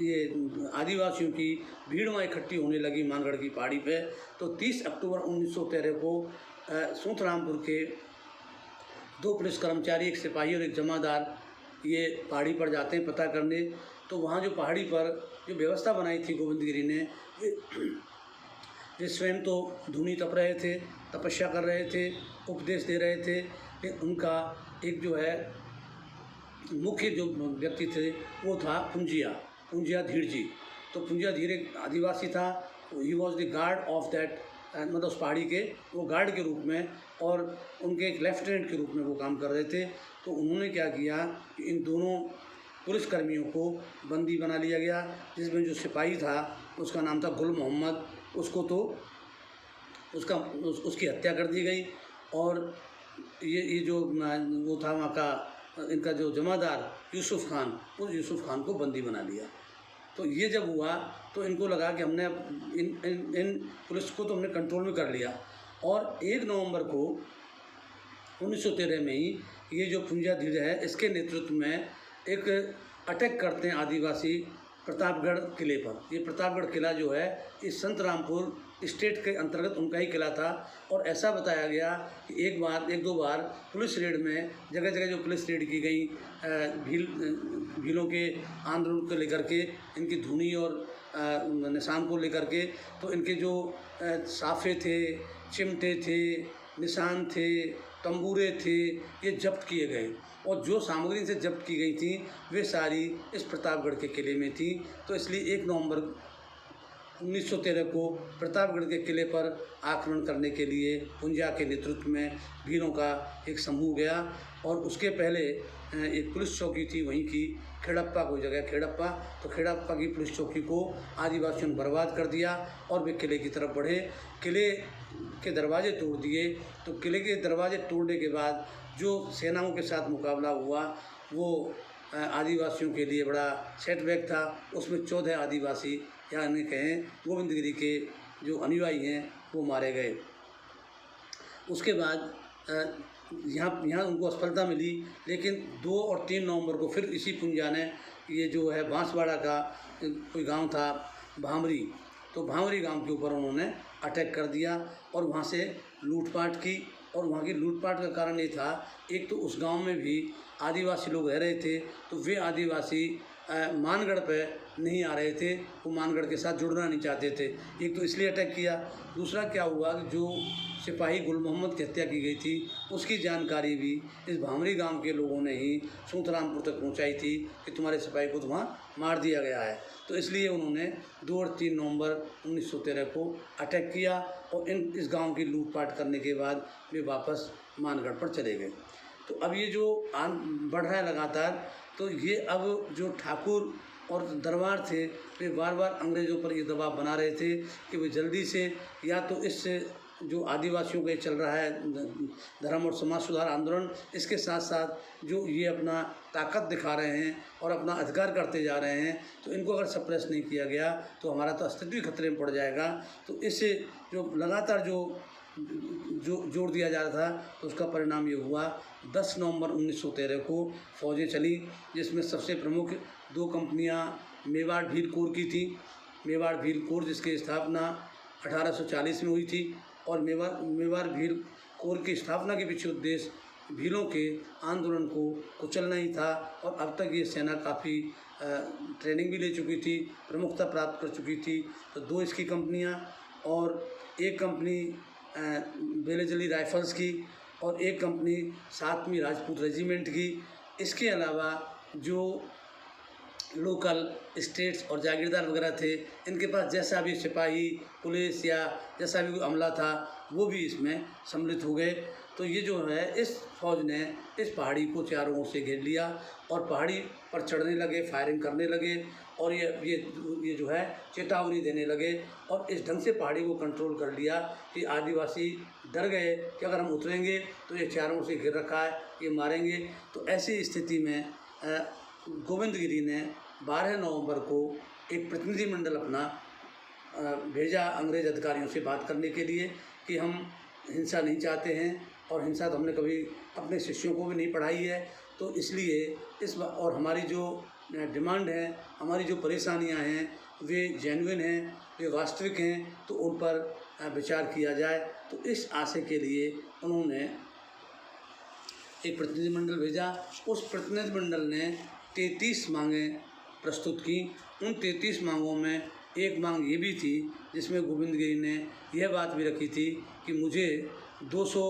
की भीड़ वहाँ इकट्ठी होने लगी मानगढ़ की पहाड़ी पे, तो 30 अक्टूबर 1913 को सूतरामपुर के 2 पुलिस कर्मचारी, एक सिपाही और एक जमादार, ये पहाड़ी पर जाते हैं पता करने। तो वहाँ जो पहाड़ी पर जो व्यवस्था बनाई थी गोविंदगिरी ने, वे स्वयं तो धूनी तप रहे थे, तपस्या कर रहे थे, उपदेश दे रहे थे, लेकिन उनका एक जो है मुख्य जो व्यक्ति थे वो था पुंजिया धीर जी। तो पुंजिया धीर एक आदिवासी था, he was the guard of that, मतलब उस पहाड़ी के वो गार्ड के रूप में और उनके एक लेफ्टिनेंट के रूप में वो काम कर रहे थे। तो उन्होंने क्या किया कि इन दोनों पुलिसकर्मियों को बंदी बना लिया गया, जिसमें जो सिपाही था उसका नाम था गुल मोहम्मद, उसको तो उसकी हत्या कर दी गई। और ये जो वो था वहाँ का इनका जो जमादार यूसुफ खान, उस यूसुफ खान को बंदी बना लिया। तो ये जब हुआ तो इनको लगा कि हमने इन पुलिस को तो हमने कंट्रोल में कर लिया। और 1 नवंबर को 1913 में ही ये जो पुंजिया धीर है, इसके नेतृत्व में एक अटैक करते हैं आदिवासी प्रतापगढ़ किले पर। ये प्रतापगढ़ किला जो है इस संतरामपुर स्टेट के अंतर्गत उनका ही किला था। और ऐसा बताया गया कि एक दो बार पुलिस रेड में जगह जगह जो पुलिस रेड की गई भीलों के आंदोलन को लेकर के, इनकी धुनी और निशान को लेकर के, तो इनके जो साफे थे, चिमटे थे, निशान थे, तंबूरे थे, ये जब्त किए गए। और जो सामग्री से जब्त की गई थी वे सारी इस प्रतापगढ़ के किले में थी। तो इसलिए 1 नवंबर 1913 को प्रतापगढ़ के किले पर आक्रमण करने के लिए पुंजिया के नेतृत्व में भीलों का एक समूह गया। और उसके पहले एक पुलिस चौकी थी वहीं की, खेड़प्पा कोई जगह, खेड़प्पा, तो खेड़प्पा की पुलिस चौकी को आदिवासियों ने बर्बाद कर दिया और वे किले की तरफ बढ़े। किले के दरवाजे तोड़ दिए। तो किले के दरवाजे तोड़ने के बाद जो सेनाओं के साथ मुकाबला हुआ वो आदिवासियों के लिए बड़ा सेटबैक था। उसमें 14 आदिवासी यानी कहें गोविंदगिरी के जो अनुयायी हैं वो मारे गए। उसके बाद यहाँ उनको सफलता मिली। लेकिन 2 और 3 नवंबर को फिर इसी पुंजिया ने ये जो है बांसवाड़ा का कोई गांव था भामरी, तो भामरी गांव के ऊपर उन्होंने अटैक कर दिया और वहाँ से लूटपाट की। और वहाँ की लूटपाट का कारण ये था, एक तो उस गांव में भी आदिवासी लोग रह रहे थे, तो वे आदिवासी मानगढ़ पे नहीं आ रहे थे, वो मानगढ़ के साथ जुड़ना नहीं चाहते थे। एक तो इसलिए अटैक किया। दूसरा क्या हुआ कि जो सिपाही गुल मोहम्मद की हत्या की गई थी उसकी जानकारी भी इस भामरी गांव के लोगों ने ही सूतरामपुर तक पहुंचाई थी कि तुम्हारे सिपाही को तो वहाँ मार दिया गया है। तो इसलिए उन्होंने 2 और 3 नवंबर 1913 को अटैक किया और इस गांव की लूटपाट करने के बाद वे वापस मानगढ़ पर चले गए। तो अब ये जो बढ़ रहा है लगातार, तो ये अब जो ठाकुर और दरबार थे वे बार बार अंग्रेज़ों पर ये दबाव बना रहे थे कि वे जल्दी से या तो इस जो आदिवासियों का चल रहा है धर्म और समाज सुधार आंदोलन, इसके साथ साथ जो ये अपना ताकत दिखा रहे हैं और अपना अधिकार करते जा रहे हैं, तो इनको अगर सप्रेस नहीं किया गया तो हमारा तो अस्तित्व खतरे में पड़ जाएगा। तो इससे जो लगातार जो जोर दिया जा रहा था, तो उसका परिणाम ये हुआ 10 नवंबर 1913 को फौजें चली, जिसमें सबसे प्रमुख 2 कंपनियां मेवाड़ भील कोर की थी। मेवाड़ भील कोर जिसकी स्थापना 1840 में हुई थी और मेवाड़ भील कोर की स्थापना के पीछे उद्देश्य भीलों के आंदोलन को कुचलना ही था। और अब तक ये सेना काफ़ी ट्रेनिंग भी ले चुकी थी, प्रमुखता प्राप्त कर चुकी थी। तो 2 इसकी कंपनियां और एक कंपनी बेलेजली राइफल्स की और एक कंपनी 7वीं राजपूत रेजिमेंट की। इसके अलावा जो लोकल स्टेट्स और जागीरदार वगैरह थे, इनके पास जैसा भी सिपाही, पुलिस या जैसा भी कोई अमला था, वो भी इसमें सम्मिलित हो गए। तो ये जो है इस फौज ने इस पहाड़ी को चारों ओर से घेर लिया और पहाड़ी पर चढ़ने लगे, फायरिंग करने लगे और ये जो है चेतावनी देने लगे और इस ढंग से पहाड़ी को कंट्रोल कर लिया कि आदिवासी डर गए कि अगर हम उतरेंगे तो ये चारों ओर से घेर रखा है, ये मारेंगे। तो ऐसी स्थिति में गोविंदगिरी ने 12 नवंबर को एक प्रतिनिधिमंडल अपना भेजा अंग्रेज़ अधिकारियों से बात करने के लिए कि हम हिंसा नहीं चाहते हैं और हिंसा तो हमने कभी अपने शिष्यों को भी नहीं पढ़ाई है। तो इसलिए और हमारी जो डिमांड है, हमारी जो परेशानियां हैं वे जेन्युइन हैं, वे वास्तविक हैं, तो उन पर विचार किया जाए। तो इस आशय के लिए उन्होंने एक प्रतिनिधिमंडल भेजा। उस प्रतिनिधिमंडल ने 33 मांगें प्रस्तुत की। उन 33 मांगों में एक मांग ये भी थी जिसमें गोविंदगिरी ने यह बात भी रखी थी कि मुझे 200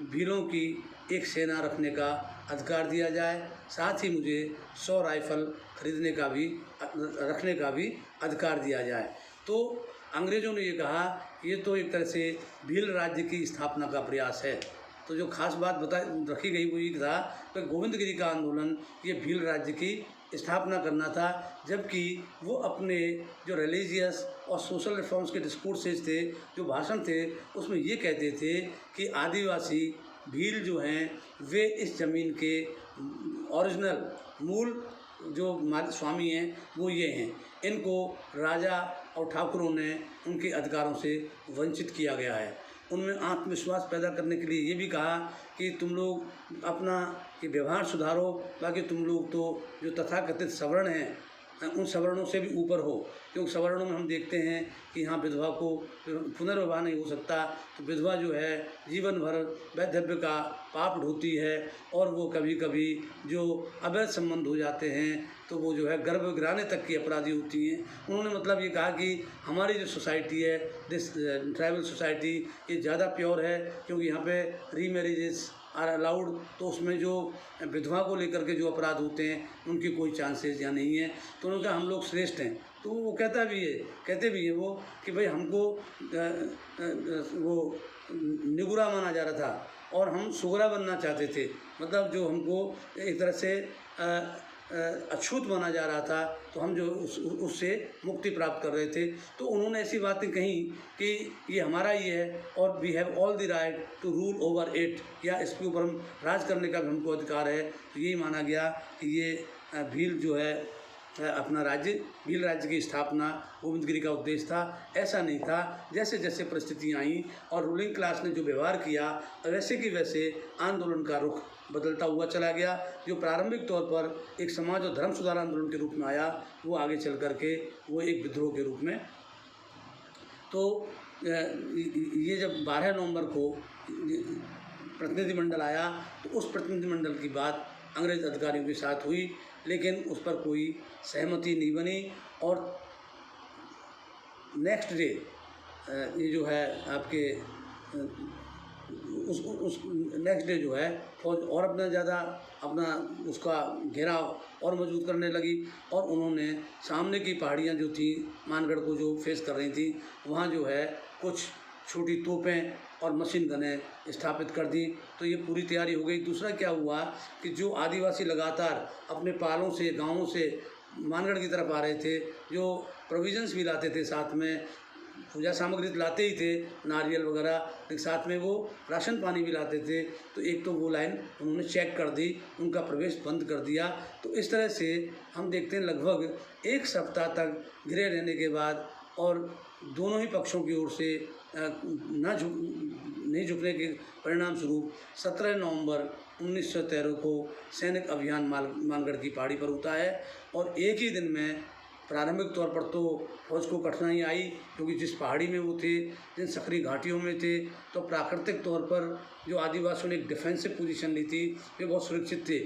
भीलों की एक सेना रखने का अधिकार दिया जाए, साथ ही मुझे 100 राइफल खरीदने का भी रखने का भी अधिकार दिया जाए। तो अंग्रेज़ों ने ये कहा ये तो एक तरह से भील राज्य की स्थापना का प्रयास है। तो जो खास बात रखी गई वो ये था कि गोविंदगिरी का आंदोलन ये भील राज्य की स्थापना करना था, जबकि वो अपने जो रिलीजियस और सोशल रिफॉर्म्स के डिस्कोर्सेज थे, जो भाषण थे, उसमें ये कहते थे कि आदिवासी भील जो हैं वे इस ज़मीन के ओरिजिनल मूल जो स्वामी हैं वो ये हैं, इनको राजा और ठाकुरों ने उनके अधिकारों से वंचित किया गया है। उनमें आत्मविश्वास पैदा करने के लिए ये भी कहा कि तुम लोग अपना ये व्यवहार सुधारो, बाकी तुम लोग तो जो तथाकथित सवर्ण हैं उन सवर्णों से भी ऊपर हो, क्योंकि सवर्णों में हम देखते हैं कि यहाँ विधवा को पुनर्विवाह नहीं हो सकता, तो विधवा जो है जीवन भर वैधव्य का पाप ढोती है और वो कभी कभी जो अवैध संबंध हो जाते हैं तो वो जो है गर्भ गिराने तक की अपराधी होती हैं। उन्होंने मतलब ये कहा कि हमारी जो सोसाइटी है, दिस ट्राइबल सोसाइटी, ये ज़्यादा प्योर है क्योंकि यहाँ पे रीमैरिजेस आर अलाउड, तो उसमें जो विधवा को लेकर के जो अपराध होते हैं उनकी कोई चांसेस यहाँ नहीं है। तो उन्होंने कहा हम लोग श्रेष्ठ हैं। तो वो कहते भी है वो कि भाई हमको वो निगुरा माना जा रहा था और हम सुगरा बनना चाहते थे, मतलब जो हमको एक तरह से अछूत माना जा रहा था, तो हम जो उससे मुक्ति प्राप्त कर रहे थे। तो उन्होंने ऐसी बातें कही कि ये हमारा ही है और we have all the right to rule over it, या इसके ऊपर हम राज करने का भी हमको अधिकार है। तो यही माना गया कि ये भील जो है अपना राज्य, भील राज्य की स्थापना गोविंदगिरी का उद्देश्य था। ऐसा नहीं था। जैसे जैसे परिस्थितियाँ आई और रूलिंग क्लास ने जो व्यवहार किया, वैसे कि वैसे आंदोलन का रुख बदलता हुआ चला गया। जो प्रारंभिक तौर पर एक समाज और धर्म सुधार आंदोलन के रूप में आया, वो आगे चल करके वो एक विद्रोह के रूप में। तो ये जब 12 नवंबर को प्रतिनिधिमंडल आया, तो उस प्रतिनिधिमंडल की बात अंग्रेज़ अधिकारियों के साथ हुई, लेकिन उस पर कोई सहमति नहीं बनी। और नेक्स्ट डे ये जो है आपके उस नेक्स्ट डे जो है फौज और अपना उसका घेराव और मजबूत करने लगी, और उन्होंने सामने की पहाड़ियाँ जो थी मानगढ़ को जो फेस कर रही थी, वहाँ जो है कुछ छोटी तोपें और मशीन गनें स्थापित कर दी। तो ये पूरी तैयारी हो गई। दूसरा क्या हुआ कि जो आदिवासी लगातार अपने पालों से, गाँवों से मानगढ़ की तरफ आ रहे थे, जो प्रोविजंस भी लाते थे, साथ में पूजा सामग्री तो लाते ही थे, नारियल वगैरह, लेकिन साथ में वो राशन पानी भी लाते थे। तो एक तो वो लाइन उन्होंने चेक कर दी, उनका प्रवेश बंद कर दिया। तो इस तरह से हम देखते हैं लगभग एक सप्ताह तक घिरे रहने के बाद और दोनों ही पक्षों की ओर से नहीं झुकने के परिणाम स्वरूप 17 नवंबर 1913 को सैनिक अभियान मानगढ़ की पहाड़ी पर होता है। और एक ही दिन में प्रारंभिक तौर पर तो फौज को कठिनाई आई, क्योंकि जिस पहाड़ी में वो थे, जिन सकरी घाटियों में थे, तो प्राकृतिक तौर पर जो आदिवासियों ने एक डिफेंसिव पोजीशन ली थी, वे बहुत सुरक्षित थे।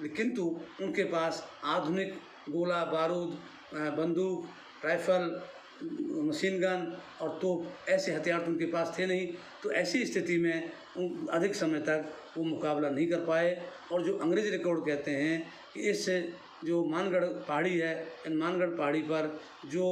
किंतु उनके पास आधुनिक गोला बारूद, बंदूक, राइफल, मशीन गन और तोप ऐसे हथियार तो उनके पास थे नहीं। तो ऐसी स्थिति में अधिक समय तक वो मुकाबला नहीं कर पाए। और जो अंग्रेज़ रिकॉर्ड कहते हैं कि इस जो मानगढ़ पहाड़ी है, इन मानगढ़ पहाड़ी पर जो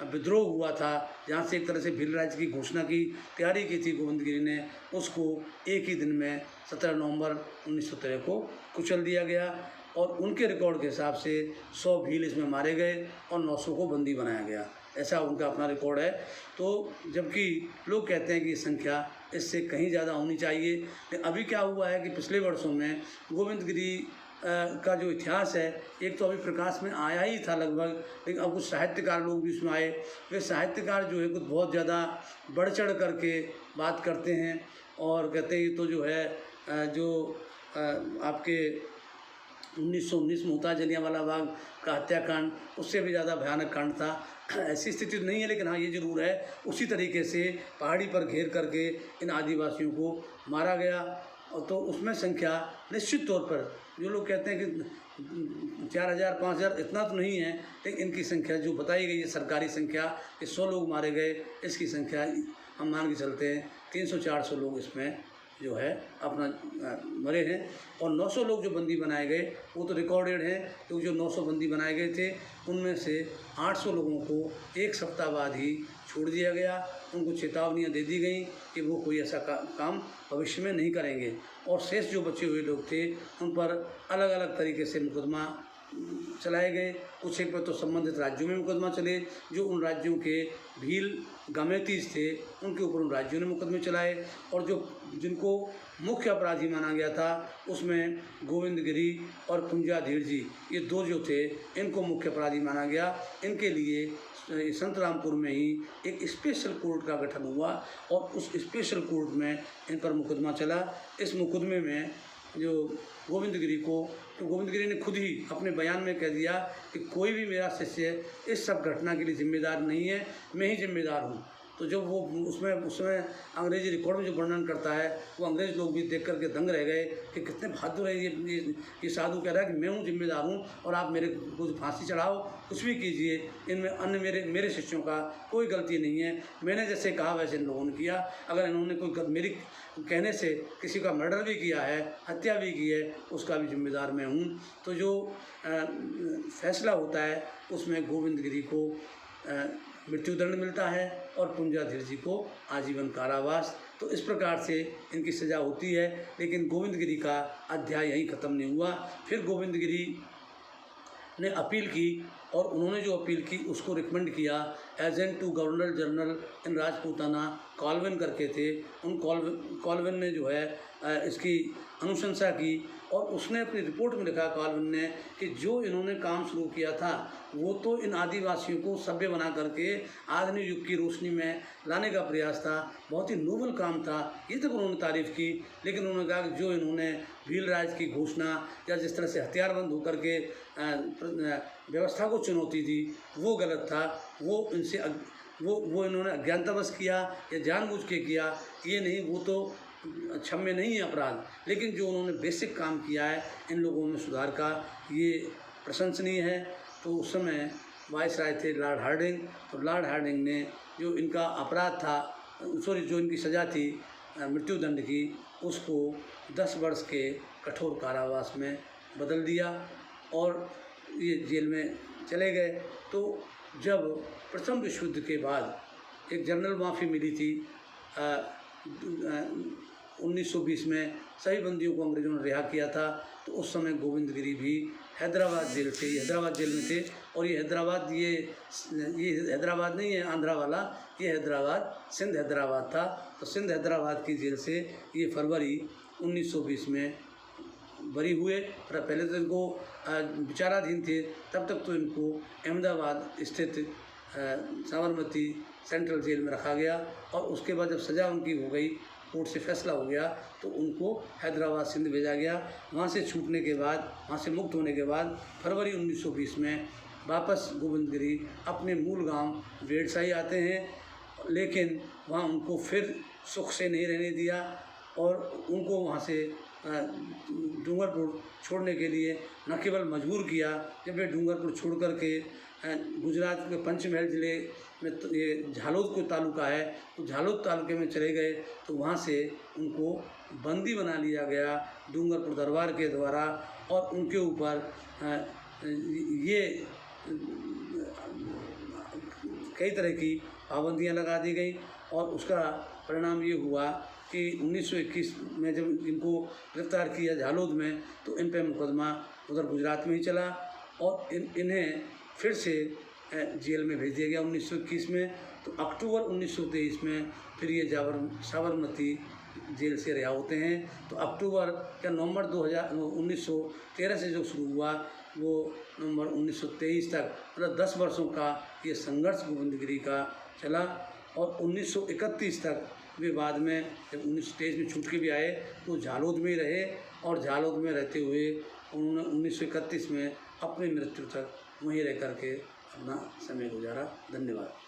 विद्रोह हुआ था, जहाँ से एक तरह से भील राज्य की घोषणा की तैयारी की थी गोविंदगिरी ने, उसको एक ही दिन में 17 नवंबर 1913 को कुचल दिया गया। और उनके रिकॉर्ड के हिसाब से 100 भील इसमें मारे गए और 900 को बंदी बनाया गया, ऐसा उनका अपना रिकॉर्ड है। तो जबकि लोग कहते हैं कि संख्या इससे कहीं ज़्यादा होनी चाहिए। लेकिन अभी क्या हुआ है कि पिछले वर्षों में गोविंदगिरी का जो इतिहास है, एक तो अभी प्रकाश में आया ही था लगभग, लेकिन अब कुछ साहित्यकार लोग भी इसमें आए। वे साहित्यकार जो है कुछ बहुत ज़्यादा बढ़ चढ़ करके बात करते हैं और कहते हैं तो जो है आपके 1919 में होता जलियांवाला बाग का हत्याकांड, उससे भी ज़्यादा भयानक कांड था। ऐसी स्थिति तो नहीं है, लेकिन हाँ ये ज़रूर है उसी तरीके से पहाड़ी पर घेर करके इन आदिवासियों को मारा गया। और तो उसमें संख्या निश्चित तौर पर जो लोग कहते हैं कि 4000 5000 इतना तो नहीं है, लेकिन इनकी संख्या जो बताई गई है सरकारी संख्या कि 100 लोग मारे गए, इसकी संख्या हम मान के चलते हैं 300-400 लोग इसमें जो है अपना मरे हैं। और 900 लोग जो बंदी बनाए गए वो तो रिकॉर्डेड हैं, क्योंकि जो 900 बंदी बनाए गए थे उनमें से 800 लोगों को एक सप्ताह बाद ही छोड़ दिया गया। उनको चेतावनियां दे दी गई कि वो कोई ऐसा काम भविष्य में नहीं करेंगे। और शेष जो बचे हुए लोग थे उन पर अलग अलग तरीके से मुकदमा चलाए गए। कुछ एक पर तो संबंधित राज्यों में मुकदमा चले, जो उन राज्यों के भील गमेतीज थे उनके ऊपर उन राज्यों ने मुकदमे चलाए। और जिनको मुख्य अपराधी माना गया था उसमें गोविंदगिरी और कुंजाधीर जी, ये दो जो थे इनको मुख्य अपराधी माना गया। इनके लिए संतरामपुर में ही एक स्पेशल कोर्ट का गठन हुआ और उस स्पेशल कोर्ट में इन पर मुकदमा चला। इस मुकदमे में जो गोविंदगिरी ने खुद ही अपने बयान में कह दिया कि कोई भी मेरा शिष्य इस सब घटना के लिए जिम्मेदार नहीं है, मैं ही जिम्मेदार हूँ। तो जब वो उसमें अंग्रेजी रिकॉर्ड में जो वर्णन करता है, वो अंग्रेज लोग भी देख करके दंग रह गए कि कितने बहादुर है ये साधु कह रहा है कि मैं हूँ जिम्मेदार हूँ और आप मेरे को फांसी चढ़ाओ, कुछ भी कीजिए, इनमें अन्य मेरे शिष्यों का कोई गलती नहीं है। मैंने जैसे कहा वैसे इन लोगों ने किया। अगर इन्होंने कोई मेरी कहने से किसी का मर्डर भी किया है, हत्या भी की है, उसका भी जिम्मेदार मैं हूँ। तो जो फैसला होता है उसमें गोविंदगिरी को मृत्युदंड मिलता है और कुंजाधीर जी को आजीवन कारावास। तो इस प्रकार से इनकी सज़ा होती है। लेकिन गोविंदगिरी का अध्याय यहीं ख़त्म नहीं हुआ। फिर गोविंदगिरी ने अपील की और उन्होंने जो अपील की उसको रिकमेंड किया agent to governor general in Rajputana, Colvin करके थे। उन कॉल्विन ने जो है इसकी अनुशंसा की और उसने अपनी रिपोर्ट में लिखा कॉल्विन ने कि जो इन्होंने काम शुरू किया था वो तो इन आदिवासियों को सभ्य बना करके आधुनिक युग की रोशनी में लाने का प्रयास था, बहुत ही नोबल काम था, ये तक उन्होंने तारीफ़ की। लेकिन उन्होंने कहा कि जो इन्होंने भील राज की घोषणा या जिस तरह से हथियारबंद होकर के व्यवस्था को चुनौती दी वो गलत था। वो इनसे वो इन्होंने अज्ञानतावश किया या जानबूझ के किया, ये नहीं, वो तो क्षम्य नहीं है अपराध, लेकिन जो उन्होंने बेसिक काम किया है इन लोगों में सुधार का, ये प्रशंसनीय है। तो उस समय वायसराय थे लॉर्ड हार्डिंग, तो लॉर्ड हार्डिंग ने जो इनका अपराध था, जो इनकी सज़ा थी मृत्युदंड की, उसको 10 वर्ष के कठोर कारावास में बदल दिया और ये जेल में चले गए। तो जब प्रथम विश्व युद्ध के बाद एक जनरल माफ़ी मिली थी 1920 में, सभी बंदियों को अंग्रेज़ों ने रिहा किया था, तो उस समय गोविंदगिरी भी हैदराबाद जेल थे, हैदराबाद जेल में थे। और ये हैदराबाद, ये हैदराबाद नहीं है आंध्रा वाला, ये हैदराबाद सिंध हैदराबाद था। तो सिंध हैदराबाद की जेल से ये फरवरी 1920 में बरी हुए। और पहले तो इनको विचाराधीन थे, तब तक तो इनको अहमदाबाद स्थित साबरमती सेंट्रल जेल में रखा गया। और उसके बाद जब सज़ा उनकी हो गई, कोर्ट से फैसला हो गया, तो उनको हैदराबाद सिंध भेजा गया। वहाँ से छूटने के बाद, वहाँ से मुक्त होने के बाद फरवरी 1920 में वापस गोविंदगिरी अपने मूल गांव वेड़साई आते हैं, लेकिन वहाँ उनको फिर सुख से नहीं रहने दिया और उनको वहाँ से डूंगरपुर छोड़ने के लिए न केवल मजबूर किया, जब वे डूंगरपुर छोड़ कर के गुजरात के पंचमहल ज़िले में, तो ये झालोद को तालुका है, तो झालोद तालुके में चले गए। तो वहाँ से उनको बंदी बना लिया गया डूंगरपुर दरबार के द्वारा और उनके ऊपर ये कई तरह की पाबंदियाँ लगा दी गई। और उसका परिणाम ये हुआ कि 1921 में जब इनको गिरफ्तार किया झालोद में, तो इन पर मुकदमा उधर गुजरात में ही चला और इन्हें फिर से जेल में भेज दिया गया 1921 में। तो अक्टूबर 1923 में फिर ये साबरमती जेल से रिहा होते हैं। तो अक्टूबर या नवंबर 1913 से जो शुरू हुआ, वो नवंबर 1923 तक, मतलब 10 वर्षों का ये संघर्ष गोविंदगिरी का चला। और 1931 तक वे बाद में जब 1923 में छूट के भी आए, तो झालोद में ही रहे और झालोद में रहते हुए उन्होंने 1931 में अपनी मृत्यु तक वहीं रह कर के अपना समय गुजारा। धन्यवाद।